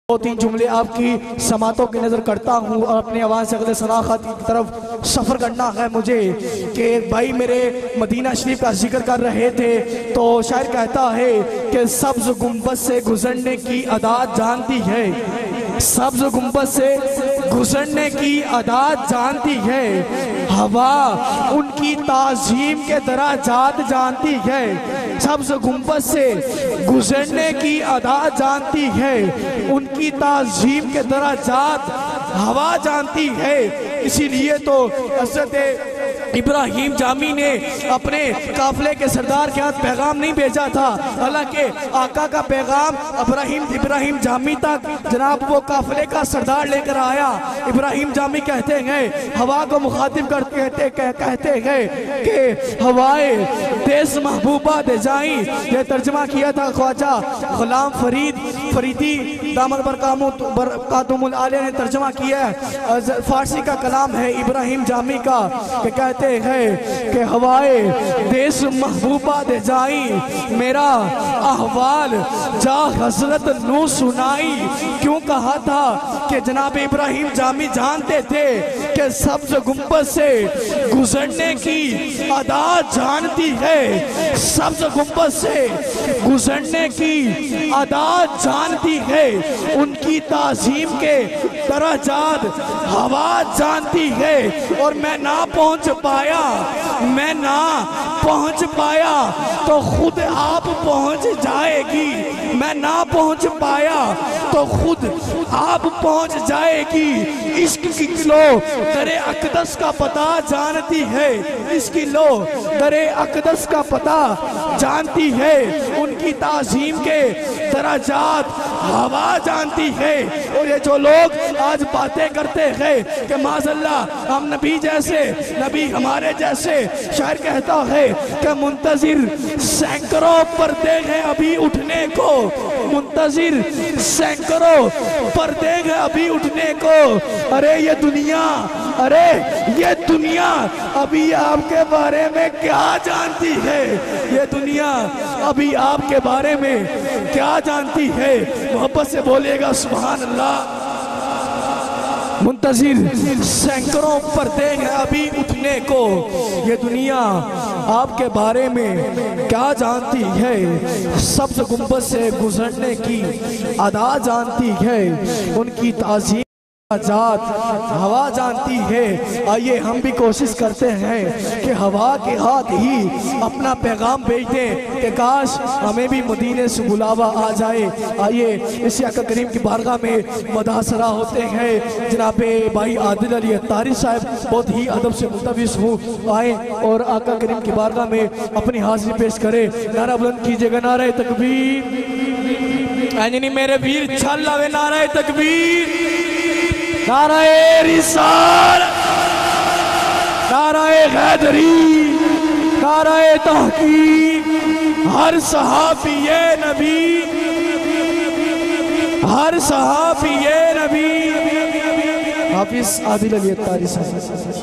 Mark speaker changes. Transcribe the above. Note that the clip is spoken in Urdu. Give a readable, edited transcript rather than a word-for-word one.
Speaker 1: دو تین جملے آپ کی سماعتوں کی نظر کرتا ہوں اور اپنی آواز سے اگلے صداقت کی طرف سفر کرنا ہے مجھے کہ بھائی میرے مدینہ شریف کا ذکر کر رہے تھے تو شاعر کہتا ہے کہ سبز گنبد سے گزرنے کی عادت جانتی ہے، سبز گنبد سے گزرنے کی عادت جانتی ہے، ہوا ان کی تعظیم کے درجات جانتی ہے، سبز گنبد سے گزرنے کی عادت جانتی ہے، ان کی تعظیم کے درجات ہوا جانتی ہے۔ اسی لیے تو حضرت ابراہیم جامی نے اپنے قافلے کے سردار کے ہاتھ پیغام نہیں بھیجا تھا، حالانکہ آقا کا پیغام ابراہیم جامی تک جناب وہ قافلے کا سردار لے کر آیا۔ ابراہیم جامی کہتے ہیں، ہوا کو مخاطب کہتے ہیں کہ ہوائے دیس محبوبہ دے جائیں، یہ ترجمہ کیا تھا خواجہ غلام فریدی دامت برکاتہم العالیہ نے ترجمہ کیا ہے، فارسی کا کلام ہے ابراہیم جامی کا، کہ کہتے ہیں کہ ہوائے دیس محبوبہ دے جائیں، میرا احوال جا حضرت نو سنائی۔ کیوں کہا تھا کہ جناب ابراہیم جامی جانتے تھے کہ سبز گنبد سے گزرنے کی عادت جانتی ہے، سبز گنبد سے گزرنے کی عادت جانتی ہے، ان کی تعظیم کے درجات ہوا جانتی ہے، اور میں نہ پہنچ پایا تو خود آپ پہنچ جائے گی، میں نہ پہنچ پایا تو خود آپ پہنچ جائے گی۔ عشق کی لو در اقدس کا پتہ جانتی ہے، اس کی لو در اقدس کا پتہ جانتی ہے، ان کی تعظیم کے درجات ہوا جانتی ہے۔ اور یہ جو لوگ آج باتیں کرتے ہیں کہ معاذاللہ ہم نبی جیسے، نبی ہمارے جیسے، شاعر کہتا ہے کہ منتظر سینکڑوں پردے ہیں ابھی اٹھنے کو، منتظر سینکڑوں پردے ہیں ابھی اٹھنے کو۔ ارے یہ دنیا ابھی آپ کے بارے میں کیا جانتی ہے، یہ دنیا ابھی آپ کے بارے میں کیا جانتی ہے؟ محبت سے بولیے گا سبحان اللہ۔ منتظر سینکڑوں پردے ہیں ابھی اٹھنے کو، یہ دنیا آپ کے بارے میں کیا جانتی ہے؟ سبز گنبد سے گزرنے کی عادت جانتی ہے، ان کی تعظیم ذات ہوا جانتی ہے۔ آئیے ہم بھی کوشش کرتے ہیں کہ ہوا کے ہاتھ ہی اپنا پیغام بھیج دیں کہ کاش ہمیں بھی مدینے سے بلاوا آ جائے۔ آئیے اس آقا کریم کی بارگاہ میں مداثرہ ہوتے ہیں۔ جناب بھائی عادل علی اتاری صاحب بہت ہی ادب سے ملتمس ہوں، آئیں اور آقا کریم کی بارگاہ میں اپنی حاضری پیش کریں۔ نعرہ بلند کیجئے گا، نعرہ تکبیر، اینی میرے ویر چھل لاوے، نعرہ تکبیر، نعرہ رسالت، نعرہ حیدری، نعرہ تحقیق، ہر صحابی نبی، ہر صحابی نبی۔ حافظ عادل علی اتاری صاحب۔